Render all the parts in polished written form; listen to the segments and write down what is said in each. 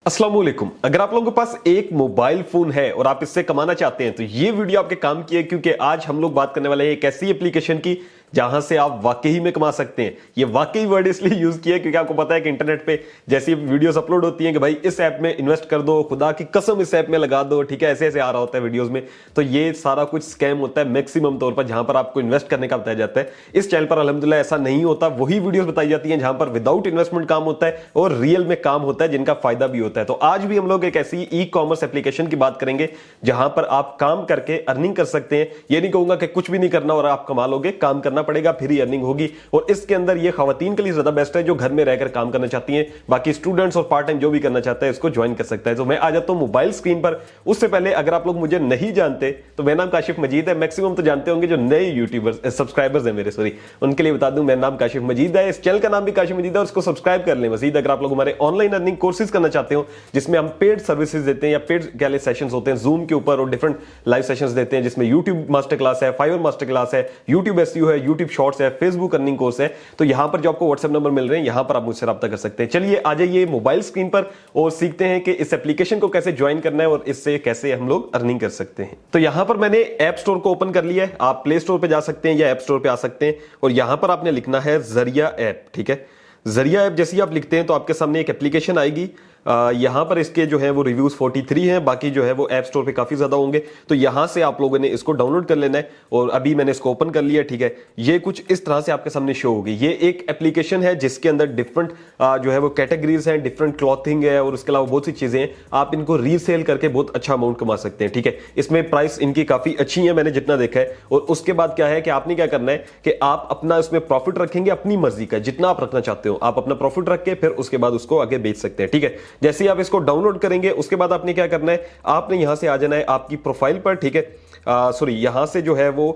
अस्सलाम वालेकुम। अगर आप लोगों के पास एक मोबाइल फोन है और आप इससे कमाना चाहते हैं तो ये वीडियो आपके काम की है, क्योंकि आज हम लोग बात करने वाले हैं एक ऐसी एप्लीकेशन की जहां से आप वाकई में कमा सकते हैं। ये वाकई वर्ड इसलिए यूज किया क्योंकि आपको पता है कि इंटरनेट पे जैसी वीडियोस अपलोड होती हैं कि भाई इस ऐप में इन्वेस्ट कर दो, खुदा की कसम इस ऐप में लगा दो, ठीक है, ऐसे ऐसे आ रहा होता है वीडियोस में। तो ये सारा कुछ स्कैम होता है मैक्सिमम तौर पर, जहां पर आपको इन्वेस्ट करने का बताया जाता है। इस चैनल पर अल्हम्दुलिल्लाह ऐसा नहीं होता, वही वीडियोस बताई जाती हैं जहां पर विदाउट इन्वेस्टमेंट काम होता है और रियल में काम होता है, जिनका फायदा भी होता है। तो आज भी हम लोग एक ऐसी ई कॉमर्स एप्लीकेशन की बात करेंगे जहां पर आप काम करके अर्निंग कर सकते हैं। ये नहीं कहूंगा कि कुछ भी नहीं करना और आप कमा लोगे, काम करना पड़ेगा फिर ही अर्निंग होगी। और इसके अंदर ये खवातीन के लिए ज्यादा बेस्ट है जो घर में रहकर काम करना चाहती हैं। बाकी स्टूडेंट्स और पार्ट टाइम जो भी करना चाहता है इसको ज्वाइन कर सकता है। तो मैं आ जाता हूं मोबाइल स्क्रीन पर। उससे पहले अगर आप लोग मुझे नहीं जानते तो मेरा नाम काशिफ मजीद है। मैक्सिमम तो जानते होंगे जो नए यूट्यूबर्स सब्सक्राइबर्स हैं मेरे, सॉरी, उनके लिए बता दूं मेरा नाम काशिफ मजीद है। इस चैनल का नाम भी काशिफ मजीद है और उसको सब्सक्राइब कर लें। मजीद अगर आप लोग हमारे ऑनलाइन अर्निंग कोर्सेज करना चाहते हो जिसमें हम पेड सर्विसेज देते हैं या पेड क्या सेशंस होते हैं जूम के ऊपर और डिफरेंट लाइव सेशंस देते हैं, जिसमें यूट्यूब मास्टर क्लास है, फाइवर मास्टर क्लास है, यूट्यूब एसईओ है, यूट्यूब शॉर्ट्स है, फेसबुक अर्निंग कोर्स है। तो यहां पर जो आपको व्हाट्सएप नंबर मिल रहे हैं यहां पर आप मुझसे राब्ता कर सकते हैं। चलिए आ जाइए मोबाइल स्क्रीन पर और सीखते हैं कि इस एप्लीकेशन को कैसे ज्वाइन करना है और इससे कैसे हम लोग अर्निंग कर सकते हैं। तो यहां पर मैंने ऐप स्टोर को ओपन कर लिया है। आप प्ले स्टोर पे जा सकते हैं या ऐप स्टोर पे आ सकते हैं और यहां पर आपने लिखना है जरिया ऐप। ठीक है, जरिया ऐप जैसे ही आप लिखते हैं तो आपके सामने एक एप्लीकेशन आएगी। यहां पर इसके जो है वो रिव्यूज 43 हैं, बाकी जो है वो ऐप स्टोर पे काफी ज्यादा होंगे। तो यहां से आप लोगों ने इसको डाउनलोड कर लेना है और अभी मैंने इसको ओपन कर लिया। ठीक है, ये कुछ इस तरह से आपके सामने शो होगी। ये एक एप्लीकेशन है जिसके अंदर डिफरेंट जो है वो कैटेगरीज हैं, डिफरेंट क्लॉथिंग है और उसके अलावा बहुत सी चीजें हैं। आप इनको रीसेल करके बहुत अच्छा अमाउंट कमा सकते हैं। ठीक है, इसमें प्राइस इनकी काफी अच्छी है मैंने जितना देखा है। और उसके बाद क्या है कि आपने क्या करना है कि आप अपना इसमें प्रॉफिट रखेंगे अपनी मर्जी का, जितना आप रखना चाहते हो आप अपना प्रॉफिट रख के फिर उसके बाद उसको आगे बेच सकते हैं। ठीक है, जैसे ही आप इसको डाउनलोड करेंगे उसके बाद आपने क्या करना है, आपने यहां से आ जाना है आपकी प्रोफाइल पर। ठीक है, सॉरी, यहां से जो है वो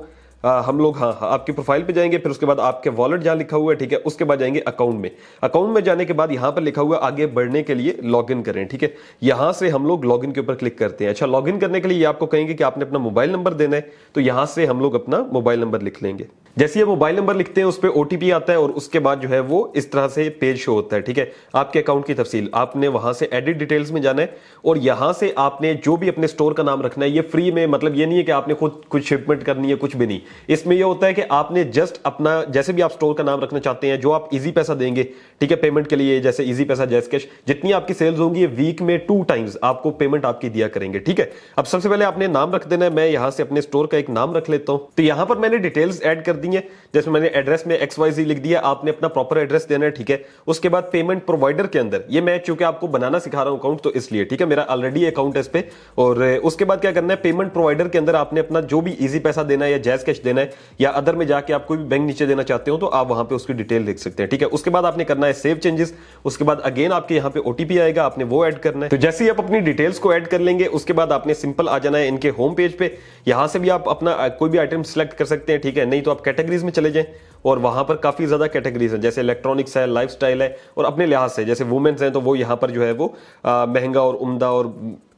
हम लोग आपकी प्रोफाइल पे जाएंगे, फिर उसके बाद आपके वॉलेट जहां लिखा हुआ है, ठीक है, उसके बाद जाएंगे अकाउंट में। अकाउंट में जाने के बाद यहां पर लिखा हुआ है आगे बढ़ने के लिए लॉगिन करें। ठीक है, यहां से हम लोग लॉगिन के ऊपर क्लिक करते हैं। अच्छा, लॉगिन करने के लिए ये आपको कहेंगे कि आपने अपना मोबाइल नंबर देना है, तो यहां से हम लोग अपना मोबाइल नंबर लिख लेंगे। जैसे ये मोबाइल नंबर लिखते हैं उस पर ओटीपी आता है और उसके बाद जो है वो इस तरह से पेज शो होता है। ठीक है, आपके अकाउंट की तफसील आपने वहां से एडिट डिटेल्स में जाना है और यहां से आपने जो भी अपने स्टोर का नाम रखना है। ये फ्री में, मतलब ये नहीं है कि आपने खुद कुछ शिपमेंट करनी है, कुछ भी नहीं। इसमें यह होता है कि आपने जस्ट अपना जैसे भी आप स्टोर का नाम रखना चाहते हैं, जो आप इजी पैसा देंगे, ठीक है, पेमेंट के लिए, जैसे इजी पैसा, जैस कैश, जितनी आपकी सेल्स होंगी वीक में 2 टाइम्स आपको पेमेंट आपकी दिया करेंगे। ठीक है, अब सबसे पहले आपने नाम रख देना है। मैं यहां से अपने स्टोर का एक नाम रख लेता हूं। तो यहां पर मैंने डिटेल्स ऐड कर दी है, जैसे मैंने एड्रेस में XYZ लिख दिया, आपने अपना प्रॉपर एड्रेस देना है। ठीक है, उसके बाद पेमेंट प्रोवाइडर के अंदर, ये मैं चूंकि आपको बनाना सिखा रहा हूं अकाउंट तो इसलिए, ठीक है, मेरा ऑलरेडी अकाउंट है इस पे। और उसके बाद क्या करना है, पेमेंट प्रोवाइडर के अंदर आपने अपना जो भी इजी पैसा देना है या जैस कैश देना है या अदर में जाके आप कोई भी बैंक नीचे देना चाहते हो तो आप वहां पे उसकी डिटेल लिख सकते हैं। ठीक है, उसके बाद आपने करना है सेव चेंजेस। उसके बाद अगेन आपके यहां पे ओटीपी आएगा, आपने वो ऐड करना है। तो जैसे ही आप अपनी डिटेल्स को ऐड कर लेंगे उसके बाद आपने सिंपल आ जाना है इनके होम पेज पे। यहां से भी आप अपना कोई भी आइटम सिलेक्ट कर सकते हैं। ठीक है, नहीं तो आप कैटेगरीज में चले जाएं और वहां पर काफी ज्यादा कैटेगरीज हैं, जैसे इलेक्ट्रॉनिक्स है, लाइफस्टाइल है और अपने लिहाज से जैसे वुमेन्स हैं तो वो यहां पर जो है वो महंगा और उम्दा, और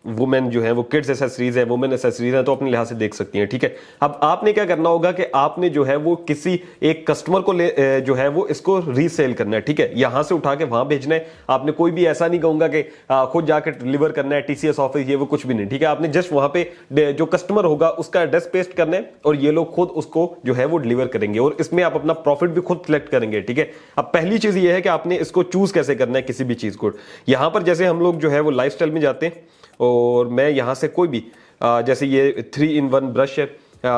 वुमेन जो है वो किड्स एसेसरीज है, वुमेन एसेसरीज है, तो अपने लिहाज से देख सकती हैं। ठीक है, अब आपने क्या करना होगा कि आपने जो है वो किसी एक कस्टमर को जो है वो इसको रीसेल करना है। ठीक है, यहां से उठा के वहां भेजना है। आपने कोई भी ऐसा नहीं कहूंगा कि खुद जाके डिलीवर करना है, TCS ऑफिस, ये वो कुछ भी नहीं। ठीक है, आपने जस्ट वहां पे जो कस्टमर होगा उसका एड्रेस पेस्ट करना है और ये लोग खुद उसको जो है वो डिलीवर करेंगे और इसमें आप अपना प्रॉफिट भी खुद सिलेक्ट करेंगे। ठीक है, अब पहली चीज ये है कि आपने इसको चूज कैसे करना है किसी भी चीज को। यहां पर जैसे हम लोग जो है वो लाइफस्टाइल में जाते हैं और मैं यहां से कोई भी जैसे ये 3-in-1 ब्रश है,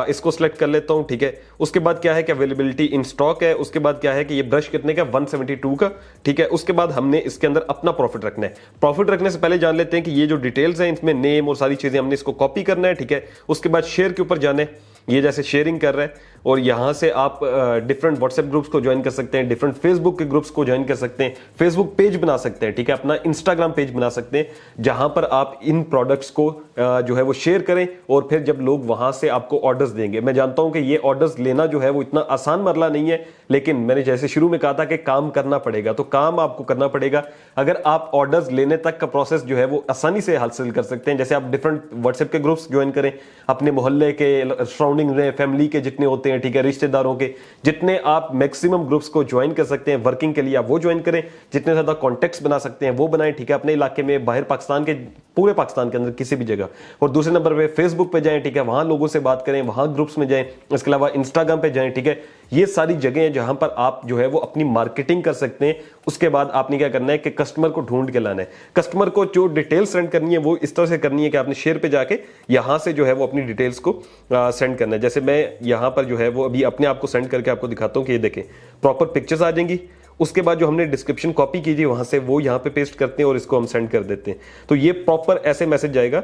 इसको सिलेक्ट कर लेता हूं। ठीक है, उसके बाद क्या है कि अवेलेबिलिटी इन स्टॉक है। उसके बाद क्या है कि ये ब्रश कितने का, 172 का। ठीक है, उसके बाद हमने इसके अंदर अपना प्रॉफिट रखना है। प्रॉफिट रखने से पहले जान लेते हैं कि ये जो डिटेल्स हैं इसमें नेम और सारी चीजें हमने इसको कॉपी करना है। ठीक है, उसके बाद शेयर के ऊपर जाना है, ये जैसे शेयरिंग कर रहा है और यहां से आप डिफरेंट व्हाट्सएप ग्रुप्स को ज्वाइन कर सकते हैं, डिफरेंट फेसबुक के ग्रुप्स को ज्वाइन कर सकते हैं, फेसबुक पेज बना सकते हैं। ठीक है, अपना इंस्टाग्राम पेज बना सकते हैं जहां पर आप इन प्रोडक्ट्स को जो है वो शेयर करें और फिर जब लोग वहां से आपको ऑर्डर्स देंगे। मैं जानता हूं कि ये ऑर्डर्स लेना जो है वो इतना आसान मरला नहीं है, लेकिन मैंने जैसे शुरू में कहा था कि काम करना पड़ेगा, तो काम आपको करना पड़ेगा। अगर आप ऑर्डर्स लेने तक का प्रोसेस जो है वो आसानी से हासिल कर सकते हैं, जैसे आप डिफरेंट व्हाट्सएप के ग्रुप्स ज्वाइन करें, अपने मोहल्ले के सराउंडिंग में फैमिली के जितने होते हैं, हैं, ठीक है, रिश्तेदारों के। जितने आप मैक्सिमम ग्रुप्स को ज्वाइन कर सकते हैं वर्किंग के लिए, आप वो ज्वाइन करें। जितने ज्यादा कॉन्टेक्ट्स बना सकते हैं वो बनाएं, ठीक है, अपने इलाके में, बाहर पाकिस्तान के, पूरे पाकिस्तान के अंदर किसी भी जगह। और दूसरे नंबर पे फेसबुक पे जाएं, ठीक है, वहां लोगों से बात करें, वहां ग्रुप्स में जाएं। इसके अलावा इंस्टाग्राम पे जाएं, ठीक है। ये सारी जगह हैं जहां पर आप जो है वो अपनी मार्केटिंग कर सकते हैं। उसके बाद आपने क्या करना है कि कस्टमर को ढूंढ के लाना है। कस्टमर को जो डिटेल्स सेंड करनी है वो इस तरह से करनी है कि आपने शेयर पे जाके यहां से जो है वो अपनी डिटेल्स को सेंड करना है। जैसे मैं यहां पर जो है वो अभी अपने आप को सेंड करके आपको दिखाता हूं कि ये देखें, प्रॉपर पिक्चर्स आ जाएंगी। उसके बाद जो हमने डिस्क्रिप्शन कॉपी की थी वहां से वो यहां पे पेस्ट करते हैं और इसको हम सेंड कर देते हैं। तो ये प्रॉपर ऐसे मैसेज जाएगा।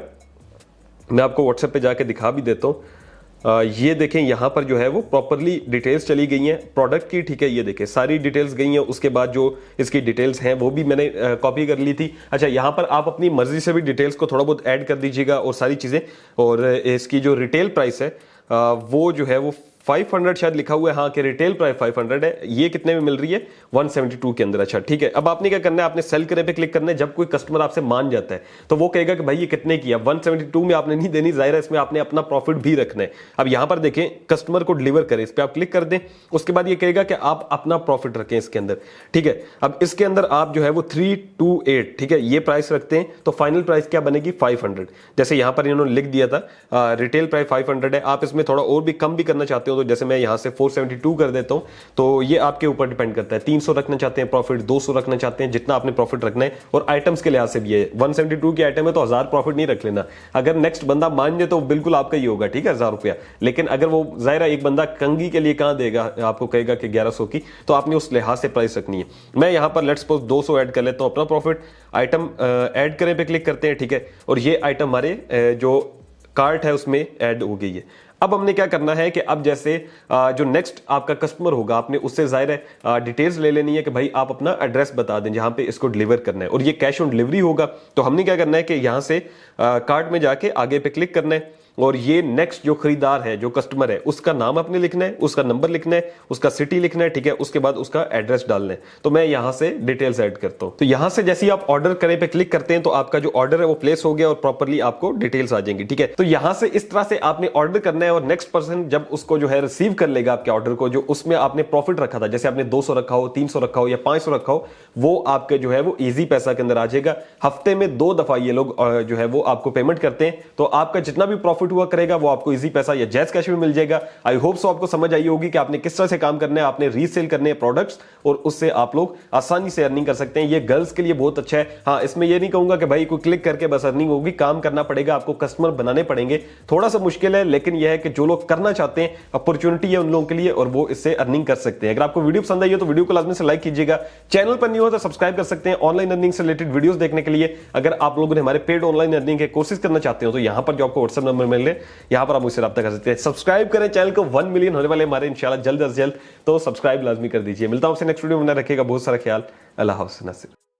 मैं आपको व्हाट्सएप पे जाके दिखा भी देता हूं। ये देखें, यहां पर जो है वो प्रॉपरली डिटेल्स चली गई हैं प्रोडक्ट की, ठीक है। ये देखें सारी डिटेल्स गई हैं। उसके बाद जो इसकी डिटेल्स हैं वो भी मैंने कॉपी कर ली थी। अच्छा, यहां पर आप अपनी मर्जी से भी डिटेल्स को थोड़ा बहुत ऐड कर दीजिएगा और सारी चीजें। और इसकी जो रिटेल प्राइस है वो जो है वो 500 शायद लिखा हुआ है, हाँ, कि रिटेल प्राइस 500 है। ये कितने में मिल रही है? 172 के अंदर। अच्छा, ठीक है। अब आपने क्या करना है, आपने सेल करे पे क्लिक करना है। जब कोई कस्टमर आपसे मान जाता है तो वो कहेगा कि भाई ये कितने की है। 172 में आपने नहीं देनी, जाहिर है इसमें आपने अपना प्रॉफिट भी रखना है। अब यहां पर देखें, कस्टमर को डिलीवर करें, इस पर आप क्लिक कर दें। उसके बाद ये कहेगा कि आप अपना प्रॉफिट रखें इसके अंदर, ठीक है। अब इसके अंदर आप जो है वो 328, ठीक है, ये प्राइस रखते हैं। तो फाइनल प्राइस क्या बनेगी? 500। जैसे यहां पर इन्होंने लिख दिया था रिटेल प्राइस 500 है। आप इसमें थोड़ा और भी कम भी करना चाहते हो तो जैसे मैं यहां से 472 कर देता हूं। तो ये आपके ऊपर डिपेंड करता है। 300 रखना चाहते हैं प्रॉफिट, 200 रखना चाहते हैं, जितना आपने प्रॉफिट रखना है। और आइटम्स के लिहाज से भी है, 172 की आइटम है तो 1000 प्रॉफिट नहीं रख लेना। अगर नेक्स्ट बंदा मान जाए तो बिल्कुल आपका ही होगा, ठीक है, 1000 रुपया। लेकिन अगर वो जाहिर है एक बंदा कंगी के लिए कहां देगा, आपको कहेगा कि 1100 की, तो आपने उस लिहाज से प्राइस रखनी है। मैं यहां पर लेट्स सपोज 200 ऐड कर लेता हूं अपना प्रॉफिट। आइटम ऐड करें पे क्लिक करते हैं, ठीक है। और ये आइटम हमारे जो कार्ट है उसमें ऐड हो गई है। अब हमने क्या करना है कि अब जैसे जो नेक्स्ट आपका कस्टमर होगा, आपने उससे जाहिर है डिटेल्स ले लेनी है कि भाई आप अपना एड्रेस बता दें जहां पे इसको डिलीवर करना है। और ये कैश ऑन डिलीवरी होगा। तो हमने क्या करना है कि यहां से कार्ट में जाके आगे पे क्लिक करना है। और ये नेक्स्ट जो खरीदार है, जो कस्टमर है, उसका नाम आपने लिखना है, उसका नंबर लिखना है, उसका सिटी लिखना है, ठीक है। उसके बाद उसका एड्रेस डालना है। तो मैं यहां से डिटेल्स ऐड करता हूं। तो यहां से जैसे ही आप ऑर्डर करें पे क्लिक करते हैं तो आपका जो ऑर्डर है वो प्लेस हो गया और प्रॉपर्ली आपको डिटेल्स आ जाएंगी, ठीक है। तो यहां से इस तरह से आपने ऑर्डर करना है और नेक्स्ट पर्सन जब उसको जो है रिसीव कर लेगा आपके ऑर्डर को, जो उसमें आपने प्रॉफिट रखा था, जैसे आपने 200 रखा हो, 300 रखा हो या 500 रखा हो, वो आपके जो है वो इजी पैसा के अंदर आ जाएगा। हफ्ते में 2 दफा ये लोग जो है वो आपको पेमेंट करते हैं। तो आपका जितना भी प्रॉफिट हुआ करेगा वो आपको इजी पैसा या जैज कैश में मिल जाएगा। आई होप सो आपको समझ आई होगी कि आपने किस तरह से काम करना है। आपने रीसेल करने हैं प्रोडक्ट्स और उससे आप लोग आसानी से अर्निंग कर सकते हैं। ये गर्ल्स के लिए बहुत अच्छा है। हाँ, इसमें ये नहीं कहूंगा कि भाई कोई क्लिक करके बस अर्निंग होगी, काम करना पड़ेगा, आपको कस्टमर बनाने पड़ेंगे। थोड़ा सा मुश्किल है, लेकिन यह है कि जो लोग करना चाहते हैं, अपॉर्चुनिटी है उन लोगों के लिए और वो इससे अर्निंग कर सकते हैं। अगर आपको वीडियो पसंद आई हो तो वीडियो को लाजमी से लाइक कीजिएगा। चैनल पर नहीं हो तो सब्सक्राइब कर सकते हैं ऑनलाइन अर्निंग से रिलेटेड वीडियोस देखने के लिए। अगर आप लोगों ने हमारे पेड ऑनलाइन अर्निंग के कोर्सेज करना चाहते हो तो यहां पर जो आपको व्हाट्सएप नंबर मिल रहे हैं, यहां पर आप मुझसे रब्ता कर सकते हैं। सब्सक्राइब करें चैनल को, 1 मिलियन होने वाले हमारे इंशाल्लाह जल्द से जल्द। तो सब्सक्राइब लाजमी कर दीजिए। मिलता हूं आपसे नेक्स्ट वीडियो में। रखिएगा बहुत सारा ख्याल। अल्लाह हाफ़िज़।